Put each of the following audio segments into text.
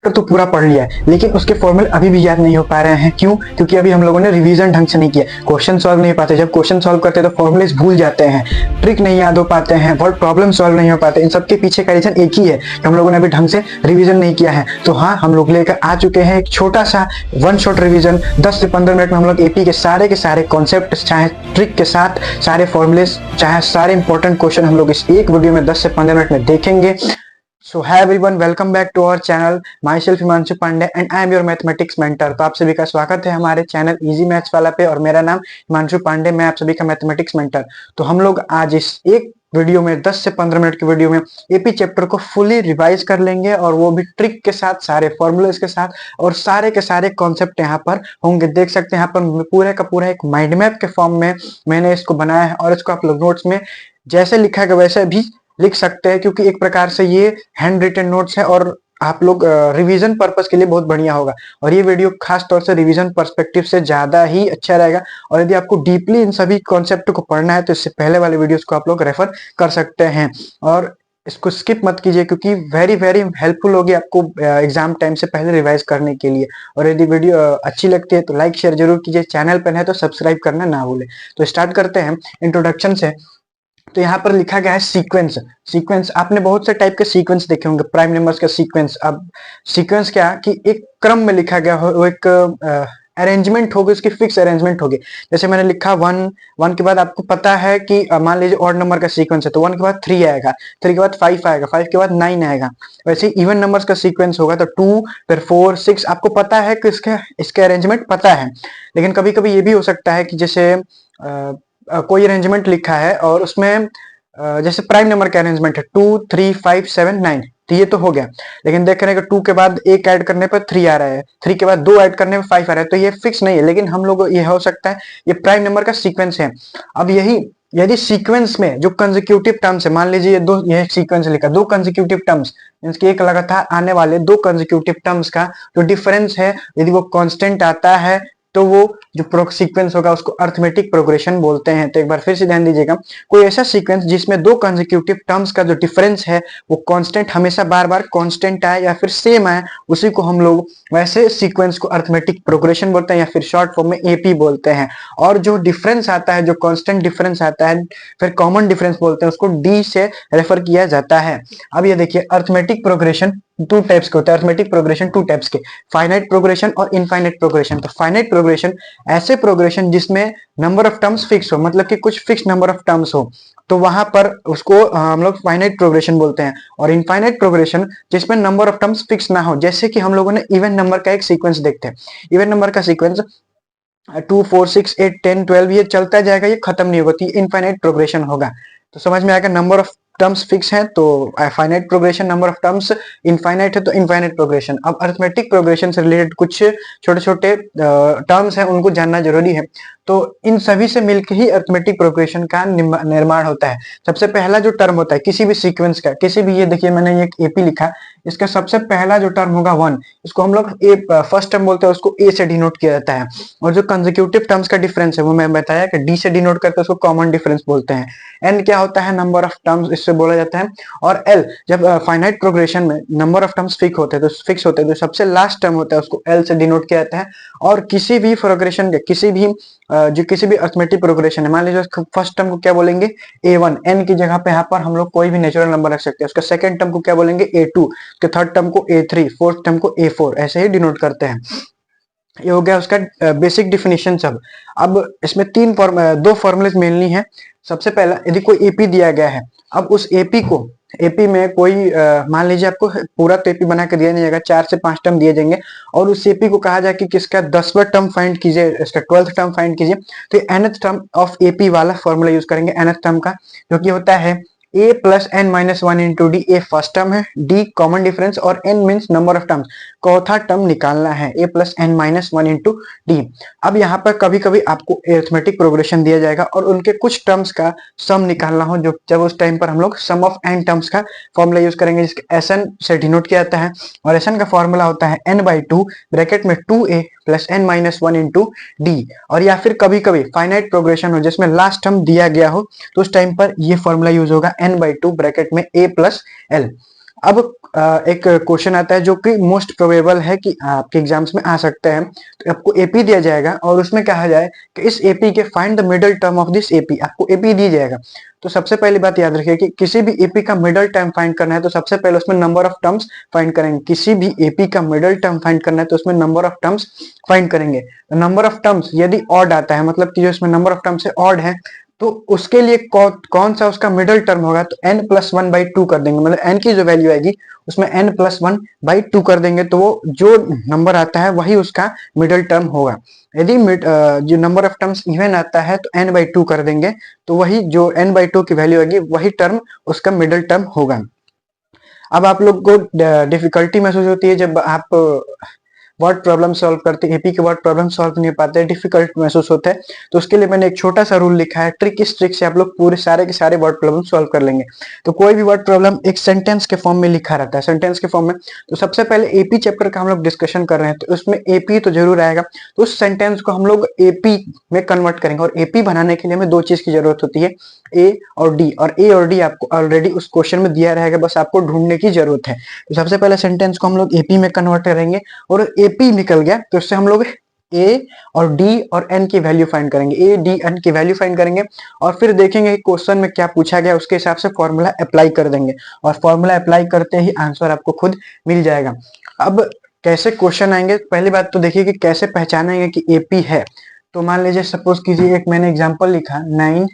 तो पूरा पढ़ लिया है, लेकिन उसके फॉर्मूले अभी भी याद नहीं हो पा रहे हैं। क्यों? क्योंकि अभी हम लोगों ने रिवीजन ढंग से नहीं किया, क्वेश्चन सॉल्व नहीं पाते। जब क्वेश्चन सॉल्व करते हैं तो फॉर्मूलेस भूल जाते हैं, ट्रिक नहीं याद हो पाते हैं, वर्ड प्रॉब्लम सॉल्व नहीं हो पाते। इन सबके पीछे का रीजन एक ही है कि हम लोगों ने अभी ढंग से रिवीजन नहीं किया है। तो हाँ, हम लोग लेकर आ चुके हैं एक छोटा सा वन शॉट रिवीजन। 10 से 15 मिनट में हम लोग एपी के सारे कॉन्सेप्ट, चाहे ट्रिक के साथ सारे फॉर्मुलेस, चाहे सारे इंपॉर्टेंट क्वेश्चन हम लोग इस एक वीडियो में 10 से 15 मिनट में देखेंगे। So hi everyone, welcome back to our channel. Myself Himanshu Pandey and I am your mathematics mentor. तो आप सभी का स्वागत है हमारे चैनल इजी मैथ्स वाला पे, और मेरा नाम हिमांशु पांडे, मैं आप सभी का मैथमेटिक्स मेंटर। तो हम लोग आज इस एक वीडियो में 10 से 15 मिनट की वीडियो में एपी चैप्टर को फुली रिवाइज कर लेंगे, और वो भी ट्रिक के साथ, सारे फॉर्मूलेस के साथ, और सारे के सारे कॉन्सेप्ट यहाँ पर होंगे। देख सकते हैं यहाँ पर पूरे का पूरा एक माइंड मैप के फॉर्म में मैंने इसको बनाया है, और इसको आप लोग नोट्स में जैसे लिखा गया वैसे भी लिख सकते हैं, क्योंकि एक प्रकार से ये हैंड रिटन नोट्स है और आप लोग रिवीजन पर्पस के लिए बहुत बढ़िया होगा। और ये वीडियो खास तौर से रिवीजन पर्सपेक्टिव से ज्यादा ही अच्छा रहेगा। और यदि आपको डीपली इन सभी कॉन्सेप्ट को पढ़ना है तो इससे पहले वाले वीडियोस को आप लोग रेफर कर सकते हैं, और इसको स्किप मत कीजिए, क्योंकि वेरी वेरी हेल्पफुल होगी आपको एग्जाम टाइम से पहले रिवाइज करने के लिए। और यदि वीडियो अच्छी लगती है तो लाइक शेयर जरूर कीजिए, चैनल पर है तो सब्सक्राइब करना ना भूलें। तो स्टार्ट करते हैं इंट्रोडक्शन से। तो यहाँ पर लिखा गया है सीक्वेंस। सीक्वेंस आपने बहुत से टाइप के सीक्वेंस देखे होंगे, प्राइम नंबर्स का सीक्वेंस। अब सीक्वेंस क्या कि एक क्रम में लिखा गया हो, वो एक अरेंजमेंट होगी, उसकी फिक्स अरेंजमेंट होगी। जैसे मैंने लिखा वन के बाद आपको पता है कि मान लीजिए ऑड नंबर का सीक्वेंस है, तो 1 के बाद 3 आएगा, 3 के बाद 5 आएगा, 5 के बाद 9 आएगा। वैसे इवन नंबर्स का सीक्वेंस होगा तो 2 फिर 4 6, आपको पता है कि इसके अरेंजमेंट पता है। लेकिन कभी कभी ये भी हो सकता है कि जैसे कोई अरेंजमेंट लिखा है और उसमें जैसे प्राइम नंबर का अरेंजमेंट है 2 3 5 7 9, तो ये तो हो गया। लेकिन देख रहे हैं कि 2 के बाद 1 ऐड करने पर 3 आ रहा है, 3 के बाद 2 ऐड करने पर 5 आ रहा है, तो ये फिक्स नहीं है। लेकिन हम लोग ये हो सकता है ये प्राइम नंबर का सीक्वेंस है। अब यही यदि सीक्वेंस में जो कंसेक्यूटिव टर्म्स है, मान लीजिए ये सीक्वेंस लिखा, दो कंसेक्यूटिव टर्म्स मींस कि एक लगातार आने वाले दो कंसेक्यूटिव टर्म्स का जो डिफरेंस है, यदि वो कांस्टेंट आता है तो वो जो सीक्वेंस होगा उसको अर्थमेटिक प्रोग्रेशन बोलते हैं। तो एक बार फिर से ध्यान दीजिएगा, कोई ऐसा सीक्वेंस जिसमें दो कंसेक्यूटिव टर्म्स का जो डिफरेंस है वो कांस्टेंट, हमेशा बार बार कांस्टेंट आए या फिर सेम आए, उसी को हम लोग वैसे सीक्वेंस को अर्थमेटिक प्रोग्रेशन बोलते हैं, या फिर शॉर्ट फॉर्म में एपी बोलते हैं। और जो डिफरेंस आता है, जो कांस्टेंट डिफरेंस आता है, फिर कॉमन डिफरेंस बोलते हैं, उसको डी से रेफर किया जाता है। अब ये देखिए, अर्थमेटिक प्रोग्रेशन टू टाइप्स के होता है। अर्थमेटिक प्रोग्रेशन टू टाइप्स के, फाइनाइट प्रोग्रेशन और इनफाइनाइट प्रोग्रेशन। तो फाइनाइट प्रोग्रेशन ऐसे प्रोग्रेशन जिसमें नंबर ऑफ टर्म्स फिक्स हो, मतलब कि कुछ फिक्स नंबर ऑफ टर्म्स हो, तो वहां पर उसको हम लोग फाइनाइट प्रोग्रेशन बोलते हैं। और इनफाइनाइट प्रोग्रेशन जिसमें नंबर ऑफ टर्म्स फिक्स ना हो, जैसे कि हम लोगों ने इवन नंबर का एक सीक्वेंस देखते हैं। इवन नंबर का सीक्वेंस 2 4 6 8 10 12 ये चलता जाएगा, ये खत्म नहीं होगा, तो ये इनफाइनाइट प्रोग्रेशन होगा। तो समझ में आएगा, नंबर ऑफ टर्म्स फिक्स है तो finite progression, number of terms infinite है तो इनफाइनाइट प्रोग्रेशन। अब अरिथमेटिक प्रोग्रेशन से रिलेटेड कुछ छोटे छोटे टर्म्स हैं, उनको जानना जरूरी है। तो इन सभी से मिलकर ही अरिथमेटिक प्रोग्रेशन का निर्माण होता है। सबसे पहला जो टर्म होता है किसी भी सीक्वेंस का, किसी भी, ये देखिए मैंने एक एपी लिखा, इसका सबसे पहला जो टर्म होगा 1, इसको हम लोग फर्स्ट टर्म बोलते हैं, उसको ए से डिनोट किया जाता है। और जो कंसेक्यूटिव टर्म्स का डिफरेंस है वो मैं बताया कि डी से डिनोट करते हैं, उसको कॉमन डिफरेंस बोलते हैं। एन क्या होता है, नंबर ऑफ टर्म्स, इससे बोला जाता है। और एल, जब फाइनाइट प्रोग्रेशन में नंबर ऑफ टर्म्स फिक्स होते हैं तो सबसे लास्ट टर्म होता है उसको एल से डिनोट किया जाता है। और किसी भी प्रोग्रेशन के, किसी भी अरिथमेटिक प्रोग्रेशन है, मान लीजिए फर्स्ट टर्म को क्या बोलेंगे a1, एन की जगह पे यहाँ पर हम लोग कोई भी नेचुरल नंबर रख सकते हैं। उसका सेकंड टर्म को क्या बोलेंगे a2, उसके थर्ड टर्म को a3, फोर्थ टर्म को a4, ऐसे ही डिनोट करते हैं। ये हो गया उसका बेसिक डिफिनेशन सब। अब इसमें दो फॉर्मूले मेनली है। सबसे पहला, यदि कोई एपी दिया गया है, अब उस एपी में कोई मान लीजिए आपको पूरा तो एपी बना के दिया नहीं जाएगा, 4 से 5 टर्म दिए जाएंगे, और उस एपी को कहा जाए कि किसका 10वां टर्म फाइंड कीजिए, इसका 12th टर्म फाइंड कीजिए। तो nth टर्म ऑफ एपी वाला फॉर्मूला यूज करेंगे, nth टर्म का, जो कि होता है a plus n minus 1 into d। a first term है, d कॉमन डिफरेंस, और n means number of terms, चौथा टर्म निकालना है, a plus n minus 1 into d। अब यहाँ पर कभी कभी आपको अरिथमेटिक प्रोग्रेशन दिया जाएगा और उनके कुछ टर्म्स का सम निकालना हो, जो जब उस टाइम पर हम लोग सम ऑफ n टर्म्स का फॉर्मूला यूज करेंगे, जिसके sn से डिनोट किया जाता है। और sn का फॉर्मूला होता है n/2 ब्रैकेट में 2a plus n minus 1 into d। और या फिर कभी कभी फाइनाइट प्रोग्रेशन हो जिसमें लास्ट टर्म दिया गया हो, तो उस टाइम पर ये फॉर्मूला यूज होगा n/2 ब्रैकेट में a plus l। अब एक क्वेश्चन आता है जो कि मोस्ट प्रोबेबल है कि आपके एग्जाम्स में आ सकता है। तो आपको एपी दिया जाएगा और उसमें कहा जाए कि इस एपी के find the middle term of this AP. आपको एपी दी जाएगा तो सबसे पहली बात याद रखिए कि किसी भी एपी का मिडल टर्म फाइंड करना है तो सबसे पहले उसमें नंबर ऑफ टर्म्स फाइंड करेंगे। किसी भी एपी का मिडल टर्म फाइंड करना है तो उसमें नंबर ऑफ टर्म्स फाइंड करेंगे। नंबर ऑफ टर्म्स यदि ऑड आता है, मतलब कि जो इसमें नंबर ऑफ टर्म्स है ऑड है, तो उसके लिए कौन सा उसका मिडल टर्म होगा, तो n plus one by two कर देंगे। मतलब n की जो वैल्यू आएगी उसमें n plus one by two कर देंगे तो वो जो नंबर आता है वही उसका मिडल टर्म होगा। यदि जो नंबर ऑफ टर्म्स इवन आता है तो n बाई टू कर देंगे तो वही जो n बाई टू की वैल्यू आएगी वही टर्म उसका मिडल टर्म होगा। अब आप लोग को डिफिकल्टी महसूस होती है जब आप वर्ड प्रॉब्लम सॉल्व करते हैं, एपी के वर्ड प्रॉब्लम सॉल्व नहीं पाते, डिफिकल्ट महसूस होता है, तो उसके लिए मैंने एक छोटा सा रूल लिखा है। ट्रिक, इस ट्रिक से आप लोग पूरे सारे के सारे वर्ड प्रॉब्लम सॉल्व कर लेंगे। तो कोई भी वर्ड प्रॉब्लम एक सेंटेंस के फॉर्म में लिखा रहता है, सेंटेंस के फॉर्म में। तो सबसे पहले एपी चैप्टर का हम लोग डिस्कशन कर रहे हैं तो उसमें एपी तो जरूर आएगा, तो उस सेंटेंस को हम लोग एपी में कन्वर्ट करेंगे। और एपी बनाने के लिए हमें दो चीज की जरूरत होती है, ए और डी। और ए और डी आपको ऑलरेडी उस क्वेश्चन में दिया रहेगा, बस आपको ढूंढने की जरूरत है। तो सबसे पहले सेंटेंस को हम लोग एपी में कन्वर्ट करेंगे और एपी निकल गया तो उससे हम लोग ए और डी और एन की वैल्यू फाइंड करेंगे, ए डी एन की वैल्यू फाइंड करेंगे और फिर देखेंगे क्वेश्चन में क्या पूछा गया, उसके हिसाब से फॉर्मूला अप्लाई कर देंगे और फॉर्मूला अप्लाई करते ही आंसर आपको खुद मिल जाएगा। अब कैसे क्वेश्चन आएंगे, पहली बात तो देखिए कि कैसे पहचानेंगे कि एपी है। तो मान लीजिए सपोज कीजिए एक मैंने एग्जांपल लिखा 9,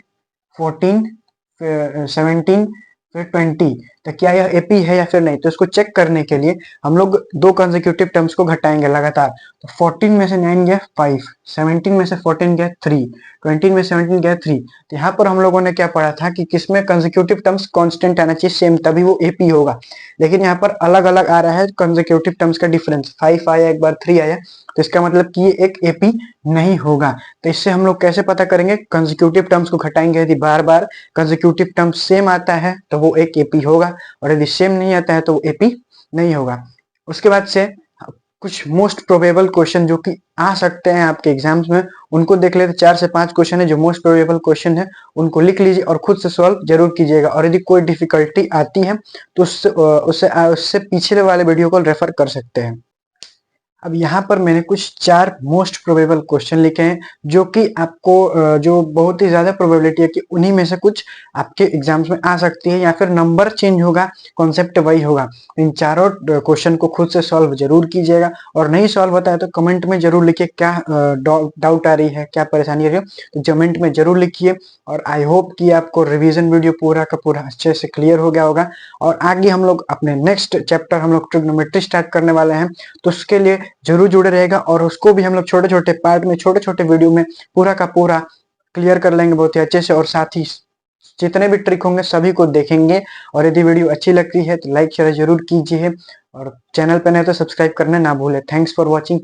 14, 17 फिर 20, तो क्या यह एपी है या फिर नहीं। तो इसको चेक करने के लिए हम लोग दो कंसेक्यूटिव टर्म्स को घटाएंगे लगातार। तो 14 में से 9 गया 5, 17 में से 14 गया 3, 20 में 17 गया 3। तो यहाँ पर हम लोगों ने क्या पढ़ा था कि किसमें कंसेक्यूटिव टर्म्स कांस्टेंट आना चाहिए सेम, तभी वो एपी होगा। लेकिन यहाँ पर अलग अलग आ रहा है कंसेक्यूटिव टर्म्स का डिफरेंस, 5 आया एक बार 3 आया, तो इसका मतलब कि ये एक एपी नहीं होगा। तो इससे हम लोग कैसे पता करेंगे, कंसेक्यूटिव टर्म्स को घटाएंगे। यदि बार बार कंसेक्यूटिव टर्म सेम आता है तो वो एक एपी होगा और यदि सेम नहीं आता है तो वो एपी नहीं होगा। उसके बाद से कुछ मोस्ट प्रोबेबल क्वेश्चन जो कि आ सकते हैं आपके एग्जाम्स में, उनको देख लेते। 4 से 5 क्वेश्चन है जो मोस्ट प्रोबेबल क्वेश्चन है, उनको लिख लीजिए और खुद से सॉल्व जरूर कीजिएगा। और यदि कोई डिफिकल्टी आती है तो उससे पिछले वाले वीडियो को रेफर कर सकते हैं। अब यहाँ पर मैंने कुछ 4 मोस्ट प्रोबेबल क्वेश्चन लिखे हैं जो कि आपको जो बहुत ही ज्यादा प्रोबेबिलिटी है कि उन्हीं में से कुछ आपके एग्जाम्स में आ सकती है या फिर नंबर चेंज होगा, कॉन्सेप्ट वही होगा। इन चारों क्वेश्चन को खुद से सॉल्व जरूर कीजिएगा और नहीं सॉल्व होता है तो कमेंट में जरूर लिखिए क्या डाउट आ रही है, क्या परेशानी आ रही है, तो कमेंट में जरूर लिखिए। और आई होप कि आपको रिवीजन वीडियो पूरा का पूरा अच्छे से क्लियर हो गया होगा। और आगे हम लोग अपने नेक्स्ट चैप्टर हम लोग ट्रिग्नोमेट्री स्टार्ट करने वाले हैं, तो उसके लिए जरूर जुड़े रहेगा और उसको भी हम लोग छोटे छोटे पार्ट में, छोटे छोटे वीडियो में पूरा का पूरा क्लियर कर लेंगे बहुत ही अच्छे से। और साथ ही जितने भी ट्रिक होंगे सभी को देखेंगे। और यदि वीडियो अच्छी लगती है तो लाइक शेयर जरूर कीजिए और चैनल पर नए तो सब्सक्राइब करना ना भूलें। Thanks for watching.